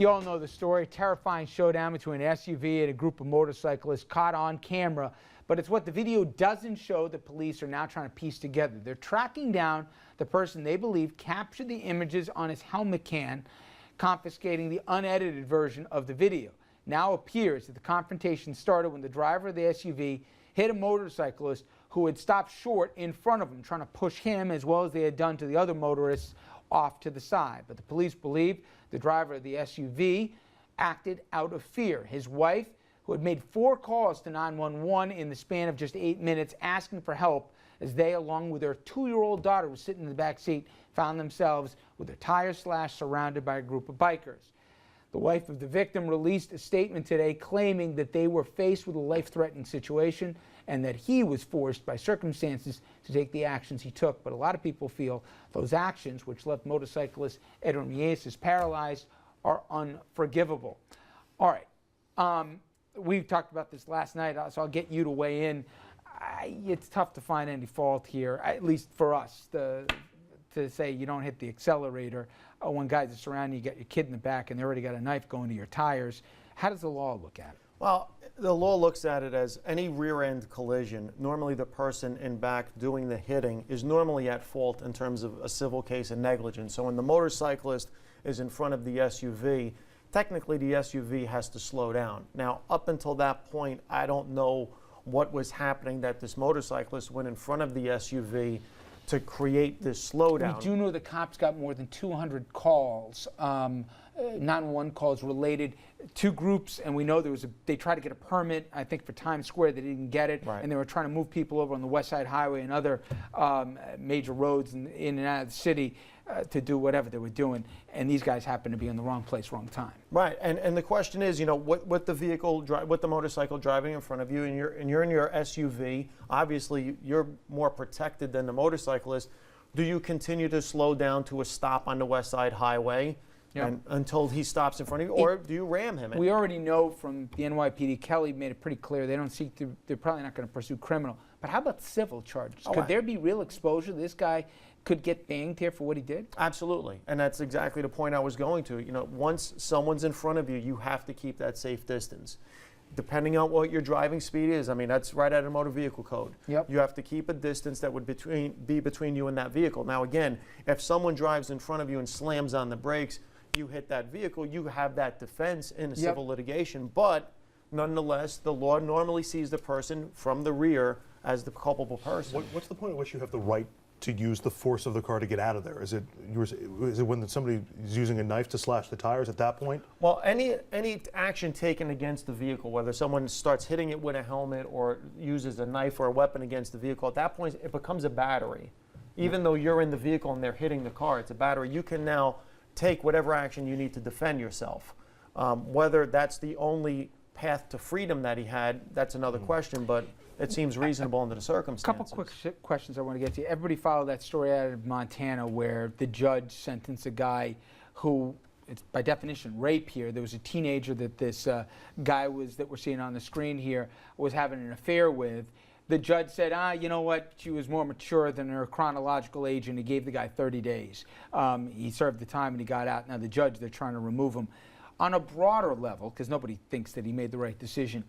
You all know the story. Terrifying showdown between an SUV and a group of motorcyclists caught on camera. But it's what the video doesn't show that police are now trying to piece together. They're tracking down the person they believe captured the images on his helmet can, confiscating the unedited version of the video. Now appears that the confrontation started when the driver of the SUV hit a motorcyclist who had stopped short in front of him, trying to push him as well as they had done to the other motorists off to the side. But the police believe the driver of the SUV acted out of fear. His wife, who had made 4 calls to 911 in the span of just 8 minutes asking for help, as they, along with their 2-year-old daughter, was sitting in the back seat, found themselves with their tires slashed, surrounded by a group of bikers. The wife of the victim released a statement today claiming that they were faced with a life-threatening situation and that he was forced by circumstances to take the actions he took. But a lot of people feel those actions, which left motorcyclist Ed Ramirez paralyzed, are unforgivable. All right. We talked about this last night, so I'll get you to weigh in. It's tough to find any fault here, at least for us, to say you don't hit the accelerator when guys are surrounding you, get your kid in the back, and they already got a knife going to your tires. How does the law look at it? Well, the law looks at it as any rear-end collision. Normally the person in back doing the hitting is normally at fault in terms of a civil case of negligence. So when the motorcyclist is in front of the SUV, technically the SUV has to slow down. Now, up until that point, I don't know what was happening that this motorcyclist went in front of the SUV to create this slowdown. We do know the cops got more than 200 calls, 911 calls related to groups, and we know they tried to get a permit, I think, for Times Square. They didn't get it, right. And they were trying to move people over on the West Side Highway and other major roads in and out of the city to do whatever they were doing, and these guys happened to be in the wrong place, wrong time. Right, and the question is, you know, what the motorcycle driving in front of you, and you're in your SUV. Obviously, you're more protected than the motorcyclist. Do you continue to slow down to a stop on the West Side Highway? Yep. Until he stops in front of you, or do you ram him? We already know from the NYPD, Kelly made it pretty clear they're probably not going to pursue criminal. But how about civil charges? Could there be real exposure? This guy could get banged here for what he did? Absolutely, and that's exactly the point I was going to. You know, once someone's in front of you, you have to keep that safe distance. Depending on what your driving speed is, I mean, that's right out of motor vehicle code. Yep. You have to keep a distance that would be between you and that vehicle. Now, again, if someone drives in front of you and slams on the brakes, you hit that vehicle, you have that defense in a civil litigation, but nonetheless, the law normally sees the person from the rear as the culpable person. What's the point at which you have the right to use the force of the car to get out of there? Is it when somebody is using a knife to slash the tires at that point? Well, any action taken against the vehicle, whether someone starts hitting it with a helmet or uses a knife or a weapon against the vehicle, at that point it becomes a battery. Even though you're in the vehicle and they're hitting the car, it's a battery. You can now take whatever action you need to defend yourself. Whether that's the only path to freedom that he had, that's another question, but it seems reasonable under the circumstances. A couple quick questions I want to get to. Everybody followed that story out of Montana where the judge sentenced a guy who, it's by definition rape here. There was a teenager that this guy that we're seeing on the screen here was having an affair with. The judge said, you know what, she was more mature than her chronological age, and he gave the guy 30 days. He served the time and he got out. Now the judge, they're trying to remove him. On a broader level, because nobody thinks that he made the right decision,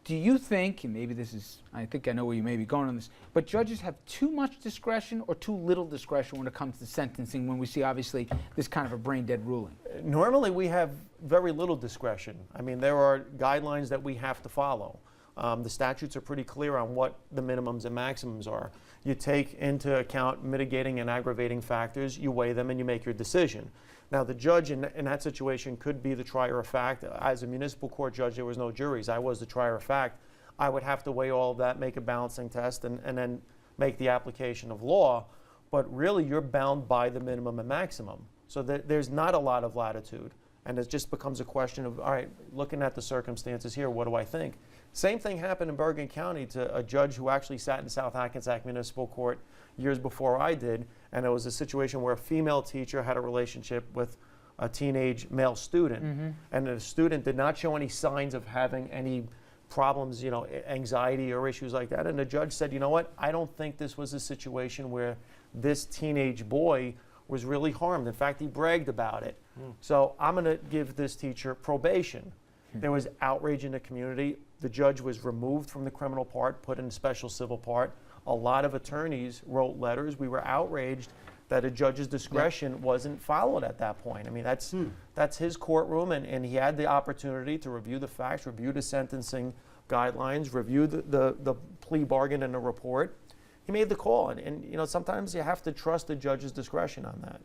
do you think, and maybe this is, I think I know where you may be going on this, but judges have too much discretion or too little discretion when it comes to sentencing when we see, obviously, this kind of a brain-dead ruling? Normally we have very little discretion. I mean, there are guidelines that we have to follow. The statutes are pretty clear on what the minimums and maximums are. You take into account mitigating and aggravating factors, you weigh them, and you make your decision. Now, the judge in that situation could be the trier of fact. As a municipal court judge, there was no juries. I was the trier of fact. I would have to weigh all of that, make a balancing test, and then make the application of law. But really, you're bound by the minimum and maximum. So there's not a lot of latitude. And it just becomes a question of, all right, looking at the circumstances here, what do I think? Same thing happened in Bergen County to a judge who actually sat in South Hackensack Municipal Court years before I did, and it was a situation where a female teacher had a relationship with a teenage male student, and the student did not show any signs of having any problems, you know, anxiety or issues like that, and the judge said, you know what, I don't think this was a situation where this teenage boy was really harmed. In fact, he bragged about it. So I'm going to give this teacher probation. There was outrage in the community. The judge was removed from the criminal part, put in a special civil part. A lot of attorneys wrote letters. We were outraged that a judge's discretion wasn't followed at that point. I mean, that's his courtroom, and he had the opportunity to review the facts, review the sentencing guidelines, review the plea bargain and the report. He made the call, and you know, sometimes you have to trust the judge's discretion on that.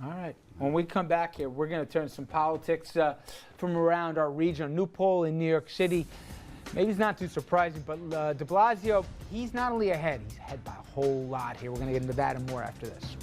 All right. When we come back here, we're going to turn some politics from around our region. A new poll in New York City. Maybe it's not too surprising, but de Blasio, he's not only ahead, he's ahead by a whole lot here. We're going to get into that and more after this.